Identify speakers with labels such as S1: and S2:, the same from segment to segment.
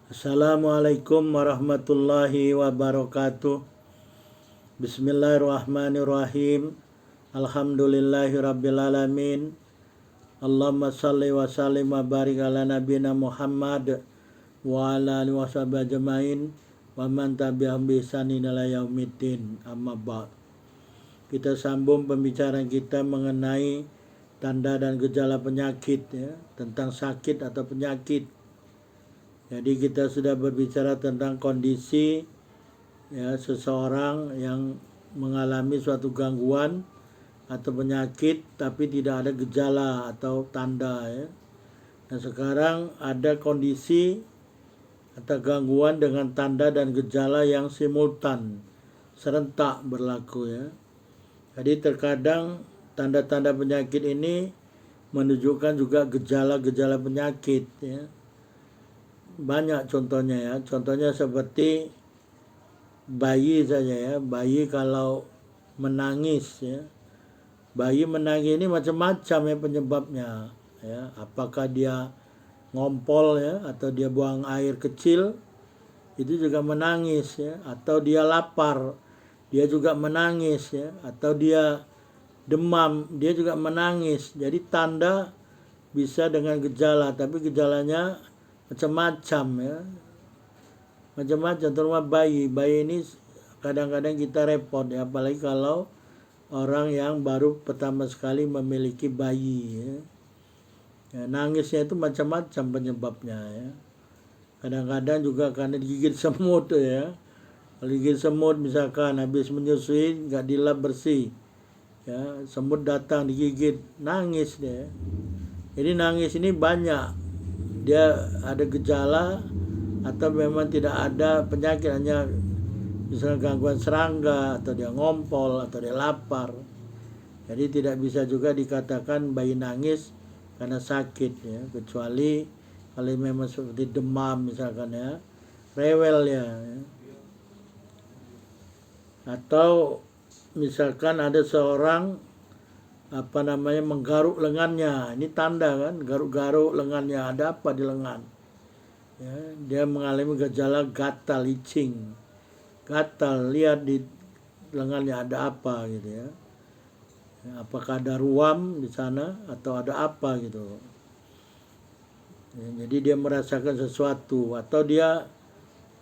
S1: Assalamualaikum warahmatullahi wabarakatuh. Bismillahirrahmanirrahim. Alhamdulillahirrabbilalamin. Allahumma salli wa sallim wa barik ala nabina Muhammad wa ala alihi wa sahbihi ajmain wa man tabi'ahum bi ihsanin ila yaumiddin. Amma ba'd. Kita sambung pembicaraan kita mengenai tanda dan gejala penyakit, ya, tentang sakit atau penyakit. Jadi kita sudah berbicara tentang kondisi, ya, seseorang yang mengalami suatu gangguan atau penyakit tapi tidak ada gejala atau tanda, ya. Nah, sekarang ada kondisi atau gangguan dengan tanda dan gejala yang simultan, serentak berlaku, ya. Jadi terkadang tanda-tanda penyakit ini menunjukkan juga gejala-gejala penyakit, ya. Banyak contohnya, ya. Contohnya seperti bayi saja, ya. Bayi kalau menangis, ya. Bayi menangis ini macam-macam, ya, penyebabnya, ya. Apakah dia ngompol, ya, atau dia buang air kecil, itu juga menangis, ya. Atau dia lapar, dia juga menangis, ya. Atau dia demam, dia juga menangis. Jadi tanda bisa dengan gejala, tapi gejalanya macam-macam, ya. Macam-macam, terutama bayi ini kadang-kadang kita repot, ya, apalagi kalau orang yang baru pertama sekali memiliki bayi, ya. Ya, nangisnya itu macam-macam penyebabnya, ya. Kadang-kadang juga karena digigit semut, ya. Kalau digigit semut misalkan habis menyusui nggak dilap bersih, ya, semut datang digigit, nangis dia. Jadi nangis ini banyak, dia ada gejala atau memang tidak ada penyakit, hanya misalnya gangguan serangga atau dia ngompol atau dia lapar. Jadi tidak bisa juga dikatakan bayi nangis karena sakit, ya, kecuali kalau memang seperti demam misalkan, ya, rewel, ya. Atau misalkan ada seorang menggaruk lengannya, ini tanda kan, garuk-garuk lengannya, ada apa di lengan, ya, dia mengalami gejala gatal, itching, gatal, lihat di lengannya ada apa gitu, ya. Apakah ada ruam di sana atau ada apa gitu, ya, jadi dia merasakan sesuatu, atau dia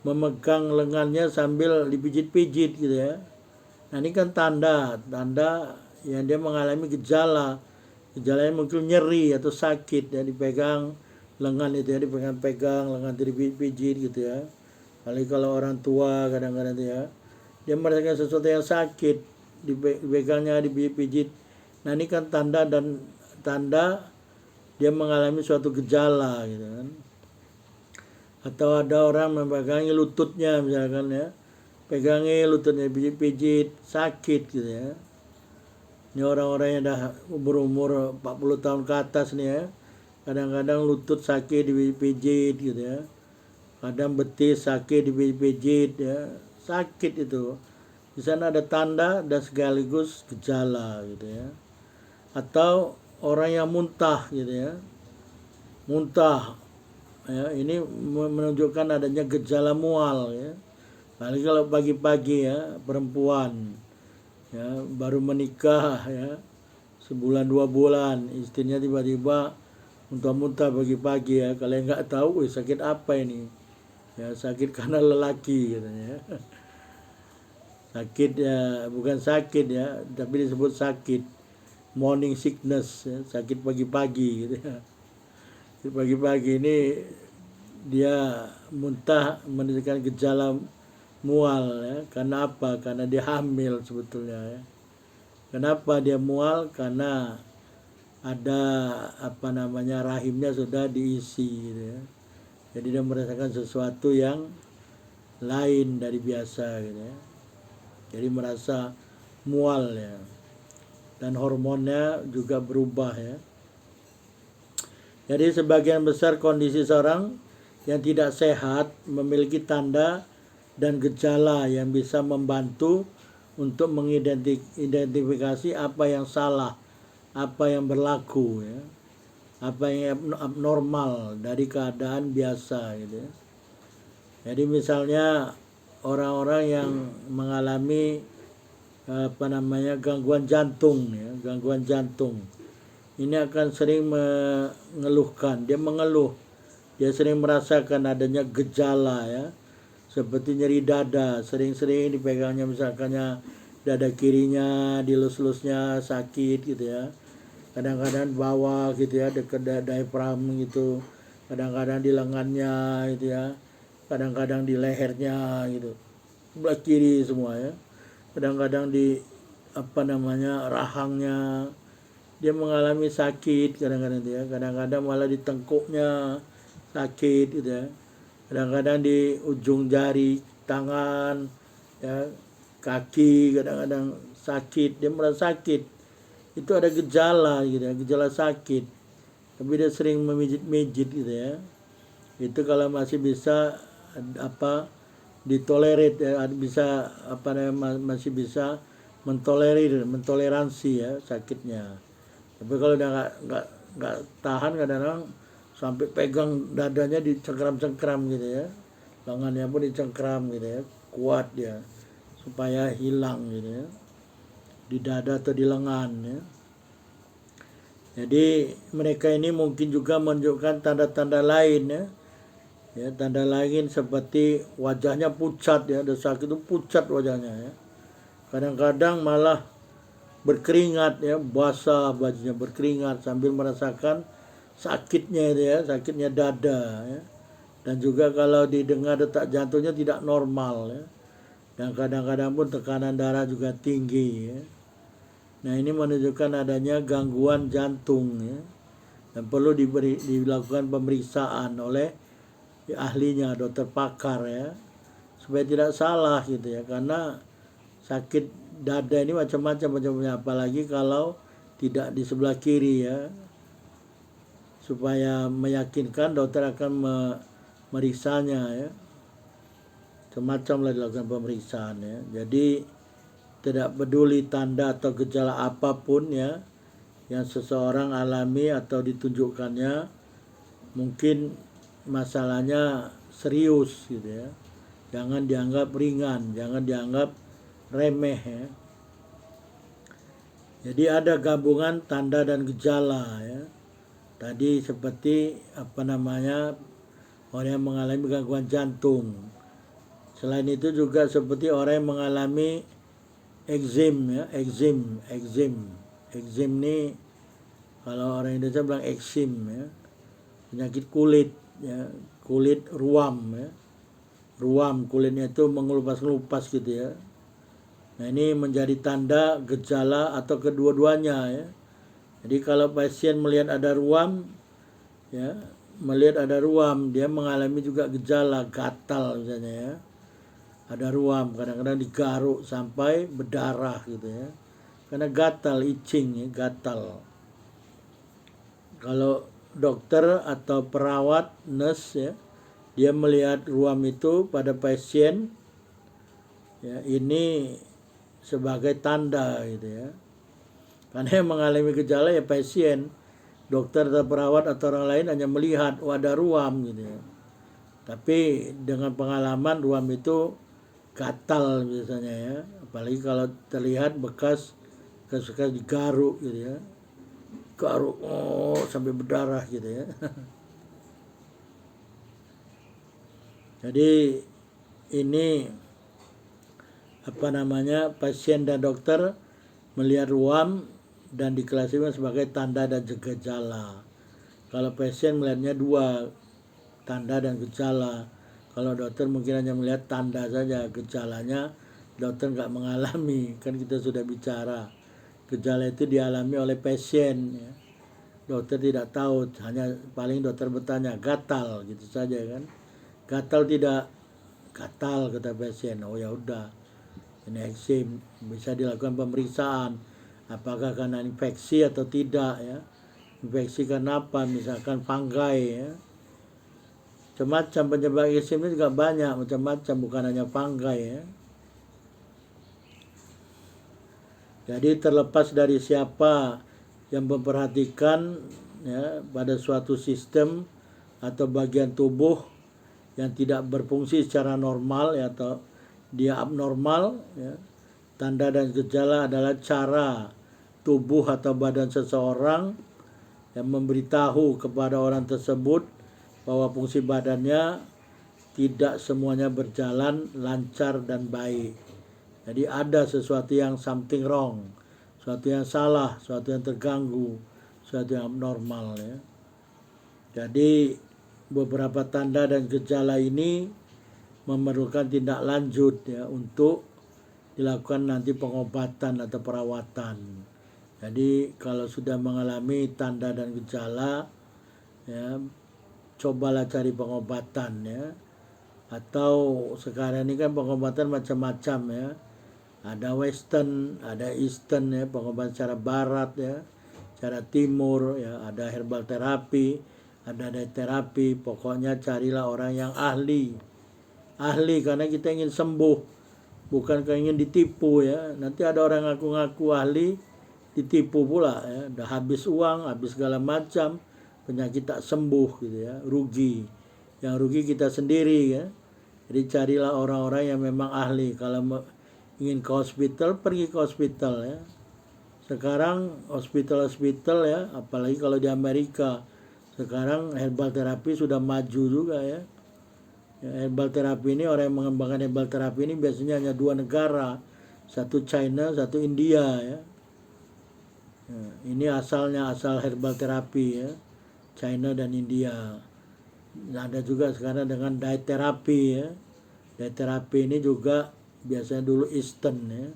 S1: memegang lengannya sambil dipijit-pijit gitu, ya. Nah, ini kan tanda yang dia mengalami gejalanya mungkin nyeri atau sakit, ya, dipegang lengan itu, ya, dipegang-pegang lengan itu, dipijit gitu, ya. Kalau orang tua kadang-kadang itu, ya, dia merasakan sesuatu yang sakit, dipegangnya, dipijit. Nah, ini kan tanda dia mengalami suatu gejala gitu kan. Atau ada orang memegangi lututnya misalkan, ya, pegangi lututnya, pijit-pijit, sakit gitu, ya. Ini orang-orang yang dah umur 40 tahun ke atas nih, ya, kadang-kadang lutut sakit dipijit gitu, ya. Kadang betis sakit dipijit, ya, sakit itu. Di sana ada tanda dan sekaligus gejala gitu, ya. Atau orang yang muntah gitu, ya. Muntah, ya, ini menunjukkan adanya gejala mual, ya. Apalagi kalau pagi-pagi, ya, perempuan, ya, baru menikah, ya, sebulan 2 bulan, istrinya tiba-tiba muntah-muntah pagi-pagi, ya. Kalau nggak tahu, sakit apa ini, ya, sakit karena lelaki katanya, ya. Sakit, ya, bukan sakit, ya, tapi disebut sakit morning sickness, ya, sakit pagi-pagi gitu, ya. Pagi-pagi ini dia muntah menunjukkan gejala mual, ya. Karena apa? Karena dia hamil sebetulnya, ya. Kenapa dia mual? Karena ada rahimnya sudah diisi gitu, ya. Jadi dia merasakan sesuatu yang lain dari biasa gitu, ya. Jadi merasa mual, ya. Dan hormonnya juga berubah, ya. Jadi sebagian besar kondisi seorang yang tidak sehat memiliki tanda dan gejala yang bisa membantu untuk mengidentifikasi apa yang salah, apa yang berlaku, ya, apa yang abnormal dari keadaan biasa gitu, ya. Jadi misalnya orang-orang yang mengalami gangguan jantung, ya, gangguan jantung. Ini akan sering mengeluhkan, dia mengeluh, dia sering merasakan adanya gejala, ya, seperti nyeri dada, sering-sering dipegangnya, misalkannya dada kirinya, dilus-lusnya sakit gitu ya. Kadang-kadang bawah gitu ya, dekat diafragm gitu, kadang-kadang di lengannya gitu ya, kadang-kadang di lehernya gitu, sebelah kiri semua ya. Kadang-kadang di rahangnya dia mengalami sakit, kadang-kadang dia, kadang-kadang malah di tengkuknya sakit gitu ya. Kadang-kadang di ujung jari tangan, ya, kaki kadang-kadang sakit, dia merasa sakit. Itu ada gejala gitu ya, gejala sakit. Tapi dia sering memijit-mijit gitu ya. Itu kalau masih bisa ditolerir, ya, bisa masih bisa mentoleransi ya sakitnya. Tapi kalau udah nggak tahan, kadang-kadang sampai pegang dadanya dicengkram-cengkram gitu ya, lengannya pun dicengkram gitu ya, kuat ya supaya hilang gitu ya, di dada atau di lengan ya. Jadi mereka ini mungkin juga menunjukkan tanda-tanda lain ya. Ya, tanda lain seperti wajahnya pucat ya, ada sakit itu pucat wajahnya ya. Kadang-kadang malah berkeringat ya, basah bajunya berkeringat sambil merasakan sakitnya itu ya, sakitnya dada ya. Dan juga kalau didengar detak jantungnya tidak normal ya. Dan kadang-kadang pun tekanan darah juga tinggi ya. Nah, ini menunjukkan adanya gangguan jantung ya. Dan perlu dilakukan pemeriksaan oleh ahlinya, dokter pakar ya, supaya tidak salah gitu ya, karena sakit dada ini macam-macam, apalagi kalau tidak di sebelah kiri ya. Supaya meyakinkan, dokter akan memeriksanya ya, semacam lah dilakukan pemeriksaan ya. Jadi tidak peduli tanda atau gejala apapun ya yang seseorang alami atau ditunjukkannya, mungkin masalahnya serius gitu ya, jangan dianggap ringan, jangan dianggap remeh ya. Jadi ada gabungan tanda dan gejala ya. Tadi seperti orang yang mengalami gangguan jantung. Selain itu juga seperti orang yang mengalami ekzim ya, ekzim ini kalau orang Indonesia bilang eksim ya, penyakit kulit ya, kulit ruam ya, ruam kulitnya itu mengelupas-ngelupas gitu ya. Nah, ini menjadi tanda gejala atau kedua-duanya ya. Jadi kalau pasien melihat ada ruam ya, dia mengalami juga gejala gatal misalnya ya. Ada ruam, kadang-kadang digaruk sampai berdarah gitu ya. Karena gatal, itching ya, gatal. Kalau dokter atau perawat, nurse ya, dia melihat ruam itu pada pasien ya, ini sebagai tanda gitu ya. Karena yang mengalami gejala ya pasien, dokter atau perawat atau orang lain hanya melihat ada ruam gitu ya. Tapi dengan pengalaman ruam itu gatal biasanya ya, apalagi kalau terlihat bekas digaruk gitu ya, garuk sampai berdarah gitu ya. Jadi ini pasien dan dokter melihat ruam dan diklasifikasikan sebagai tanda dan gejala. Kalau pasien melihatnya dua, tanda dan gejala. Kalau dokter mungkin hanya melihat tanda saja, gejalanya dokter nggak mengalami. Kan kita sudah bicara, gejala itu dialami oleh pasien ya. Dokter tidak tahu, hanya paling dokter bertanya, gatal gitu saja kan. Gatal tidak, gatal kata pasien. Oh ya udah, ini eksim, bisa dilakukan pemeriksaan apakah karena infeksi atau tidak ya. Infeksi karena apa? Misalkan fungi ya. Macam penyebab eksim ini juga banyak, macam-macam, bukan hanya fungi ya. Jadi terlepas dari siapa yang memperhatikan ya pada suatu sistem atau bagian tubuh, yang tidak berfungsi secara normal ya, atau dia abnormal ya. Tanda dan gejala adalah cara tubuh atau badan seseorang yang memberitahu kepada orang tersebut bahwa fungsi badannya tidak semuanya berjalan lancar dan baik. Jadi ada sesuatu yang something wrong, sesuatu yang salah, sesuatu yang terganggu, sesuatu yang abnormal ya. Jadi beberapa tanda dan gejala ini memerlukan tindak lanjut ya untuk dilakukan nanti pengobatan atau perawatan. Jadi kalau sudah mengalami tanda dan gejala ya, cobalah cari pengobatan ya. Atau sekarang ini kan pengobatan macam-macam ya. Ada western, ada eastern ya, pengobatan secara barat ya, secara timur ya, ada herbal terapi, ada terapi. Pokoknya carilah orang yang ahli karena kita ingin sembuh, bukan ingin ditipu ya. Nanti ada orang ngaku-ngaku ahli ditipu pula ya, udah habis uang, habis segala macam, penyakit tak sembuh gitu ya, rugi. Yang rugi kita sendiri ya. Jadi carilah orang-orang yang memang ahli. Kalau ingin ke hospital, pergi ke hospital ya. Sekarang hospital ya, apalagi kalau di Amerika, sekarang herbal terapi sudah maju juga ya. Herbal terapi ini, orang yang mengembangkan herbal terapi ini biasanya hanya 2 negara, satu China, satu India ya. Ini asal herbal terapi ya, China dan India. Ada juga sekarang dengan diet terapi ya. Diet terapi ini juga biasanya dulu Eastern ya.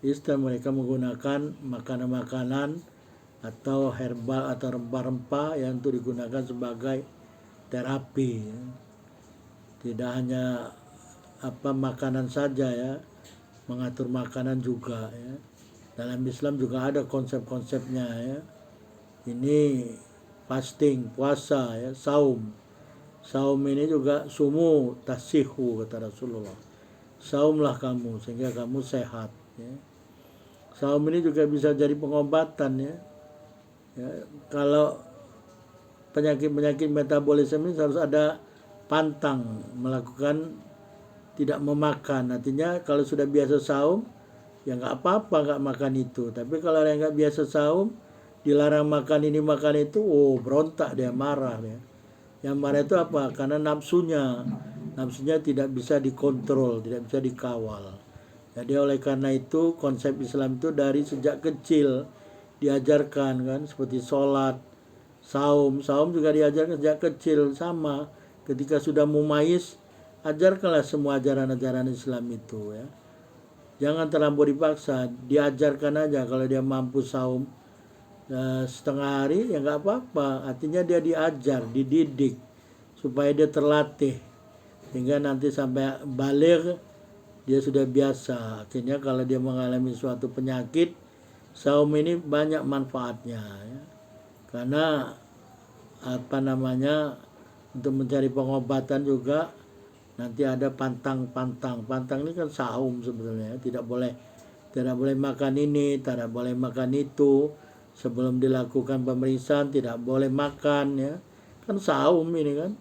S1: Eastern mereka menggunakan makanan-makanan atau herbal atau rempah-rempah yang untuk digunakan sebagai terapi ya. Tidak hanya makanan saja ya, mengatur makanan juga ya. Dalam Islam juga ada konsep-konsepnya ya. Ini fasting, puasa ya, saum. Saum ini juga sumu tasihu kata Rasulullah. Saumlah kamu sehingga kamu sehat ya. Saum ini juga bisa jadi pengobatan ya. Kalau penyakit-penyakit metabolisme ini harus ada pantang melakukan tidak memakan. Artinya kalau sudah biasa saum ya nggak apa-apa nggak makan itu. Tapi kalau yang nggak biasa saum dilarang makan ini makan itu, berontak dia, marah ya. Yang marah itu apa? Karena nafsunya tidak bisa dikontrol, tidak bisa dikawal. Jadi oleh karena itu konsep Islam itu dari sejak kecil diajarkan kan, seperti sholat, saum juga diajarkan sejak kecil sama. Ketika sudah mumayyiz, ajarkanlah semua ajaran-ajaran Islam itu ya. Jangan terlampau dipaksa, diajarkan aja. Kalau dia mampu saum setengah hari ya nggak apa-apa. Artinya dia diajar, dididik supaya dia terlatih sehingga nanti sampai balik dia sudah biasa. Akhirnya kalau dia mengalami suatu penyakit, saum ini banyak manfaatnya ya. Karena untuk mencari pengobatan juga nanti ada pantang ini kan saum sebetulnya. Tidak boleh makan ini, tidak boleh makan itu. Sebelum dilakukan pemeriksaan tidak boleh makan ya. Kan saum ini kan.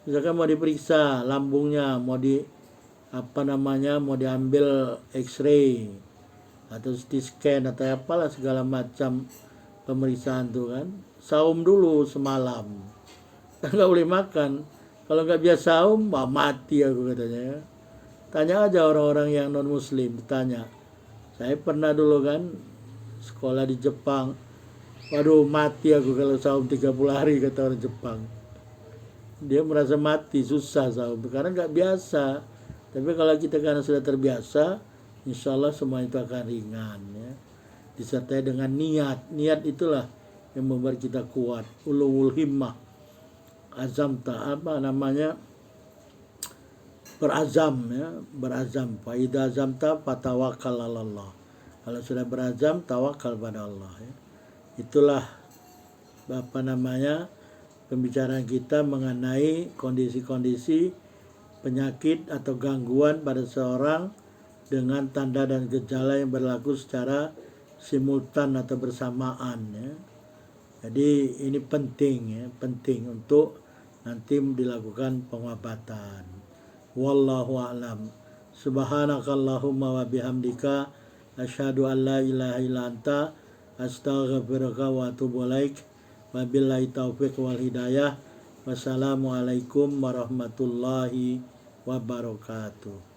S1: Misalkan mau diperiksa lambungnya, mau diambil X-ray atau CT scan atau apalah segala macam pemeriksaan tuh kan. Saum dulu semalam. Nggak boleh makan. Kalau nggak biasa saum, mati aku katanya. Tanya aja orang-orang yang non muslim, tanya. Saya pernah dulu kan sekolah di Jepang. Waduh, mati aku kalau saum 30 hari kata orang Jepang. Dia merasa mati, susah saum karena nggak biasa. Tapi kalau kita karena sudah terbiasa, insya Allah semua itu akan ringan ya. Disertai dengan niat itulah yang membuat kita kuat. Ulul himmah, berazam. Fa idza azamta fatawakkal 'alallah. Kalau sudah berazam, tawakal pada Allah ya. Itulah pembicaraan kita mengenai kondisi-kondisi penyakit atau gangguan pada seorang dengan tanda dan gejala yang berlaku secara simultan atau bersamaan ya. Jadi ini penting untuk nanti dilakukan pengobatan. Wallahu a'lam. Subhanakallahumma wa bihamdika asyhadu an la ilaha illa anta astaghfiruka wa atubu ilaik. Wabillahi taufiq wal hidayah. Wassalamualaikum warahmatullahi wabarakatuh.